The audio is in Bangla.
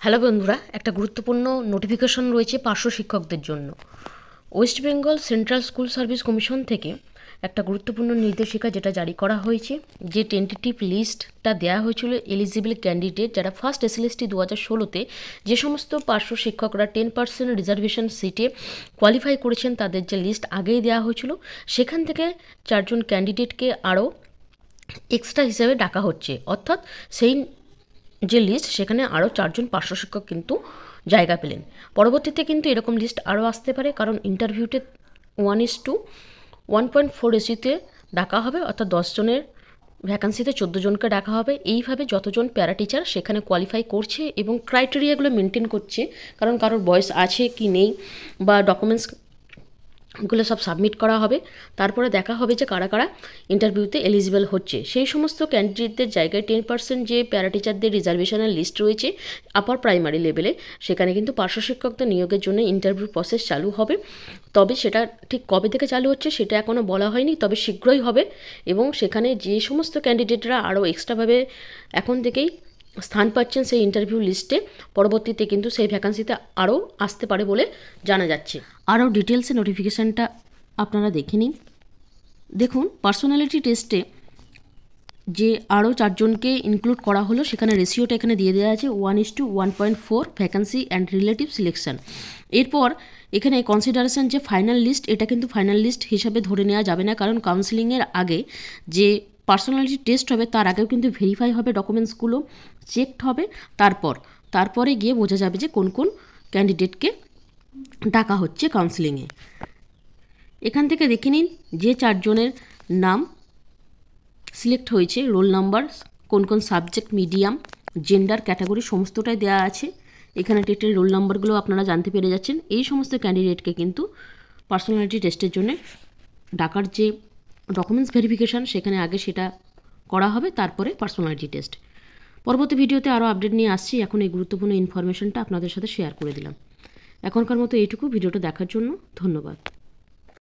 হ্যালো বন্ধুরা, একটা গুরুত্বপূর্ণ নোটিফিকেশন রয়েছে পার্শ্ব শিক্ষকদের জন্য। West Bengal central school service commission থেকে একটা গুরুত্বপূর্ণ নির্দেশিকা যেটা জারি করা হয়েছে, যে টেন্টেটিভ লিস্টটা দেওয়া হয়েছিল এলিজিবল ক্যান্ডিডেট যারা ফার্স্ট এসএলএসটি 2016-তে যে সমস্ত পার্শ্ব শিক্ষকরা 10% রিজার্ভেশন সিটে কোয়ালিফাই করেছেন তাদের যে লিস্ট আগেই দেওয়া হয়েছিল, সেখান থেকে 4 জন ক্যান্ডিডেটকে আরও এক্সট্রা হিসেবে ডাকা হচ্ছে। অর্থাৎ সেই যে লিস্ট সেখানে আরও 4 জন পার্শ্ব শিক্ষক কিন্তু জায়গা পেলেন। পরবর্তীতে কিন্তু এরকম লিস্ট আরও আসতে পারে, কারণ ইন্টারভিউতে 1:1.4 রেশিওতে ডাকা হবে, অর্থাৎ 10 জনের ভ্যাকান্সিতে 14 জনকে ডাকা হবে। এইভাবে যতজন প্যারা টিচার সেখানে কোয়ালিফাই করছে এবং ক্রাইটেরিয়াগুলো মেনটেন করছে, কারণ কারোর বয়স আছে কি নেই বা ডকুমেন্টসগুলো সব সাবমিট করা হবে। তারপরে দেখা হবে যে কারা কারা ইন্টারভিউতে এলিজিবল হচ্ছে। সেই সমস্ত ক্যান্ডিডেটদের জায়গায় 10% যে প্যারা টিচারদের রিজার্ভেশনের লিস্ট রয়েছে আপার প্রাইমারি লেভেলে, সেখানে কিন্তু পার্শ্ব শিক্ষকদের নিয়োগের জন্য ইন্টারভিউ প্রসেস চালু হবে। তবে সেটা ঠিক কবে থেকে চালু হচ্ছে সেটা এখনও বলা হয়নি, তবে শীঘ্রই হবে। এবং সেখানে যে সমস্ত ক্যান্ডিডেটরা আরও এক্সট্রাভাবে এখন থেকেই স্থান পাচ্ছেন সেই ইন্টারভিউ লিস্টে, পরবর্তীতে কিন্তু সেই ভ্যাকান্সিতে আরও আসতে পারে বলে জানা যাচ্ছে। আরও ডিটেলসে নোটিফিকেশানটা আপনারা দেখে নিন। দেখুন, পার্সোনালিটি টেস্টে যে আরও 4 জনকে ইনক্লুড করা হলো, সেখানে রেশিওটা এখানে দিয়ে দেওয়া আছে 1:1.4 ভ্যাকান্সি অ্যান্ড রিলেটিভ সিলেকশন। এরপর এখানে কনসিডারেশন যে ফাইনাল লিস্ট, এটা কিন্তু ফাইনাল লিস্ট হিসাবে ধরে নেওয়া যাবে না, কারণ কাউন্সিলিংয়ের আগে যে পার্সোনালিটি টেস্ট হবে তার আগেও কিন্তু ভেরিফাই হবে, ডকুমেন্টসগুলো চেকড হবে। তারপরে গিয়ে বোঝা যাবে যে কোন কোন ক্যান্ডিডেটকে ডাকা হচ্ছে কাউন্সিলিংয়ে। এখান থেকে দেখে নিন যে 4 জনের নাম সিলেক্ট হয়েছে, রোল নাম্বার, কোন কোন সাবজেক্ট, মিডিয়াম, জেন্ডার, ক্যাটাগরি সমস্তটাই দেওয়া আছে। এখানে টেটের রোল নাম্বারগুলো আপনারা জানতে পেরে যাচ্ছেন। এই সমস্ত ক্যান্ডিডেটকে কিন্তু পার্সোনালিটি টেস্টের জন্য ডাকার যে ডকুমেন্টস ভেরিফিকেশান সেখানে আগে সেটা করা হবে, তারপরে পার্সোনালিটি টেস্ট। পরবর্তী ভিডিওতে আরও আপডেট নিয়ে আসছি। এখন এই গুরুত্বপূর্ণ ইনফরমেশনটা আপনাদের সাথে শেয়ার করে দিলাম। এখনকার মতো এইটুকু। ভিডিওটা দেখার জন্য ধন্যবাদ।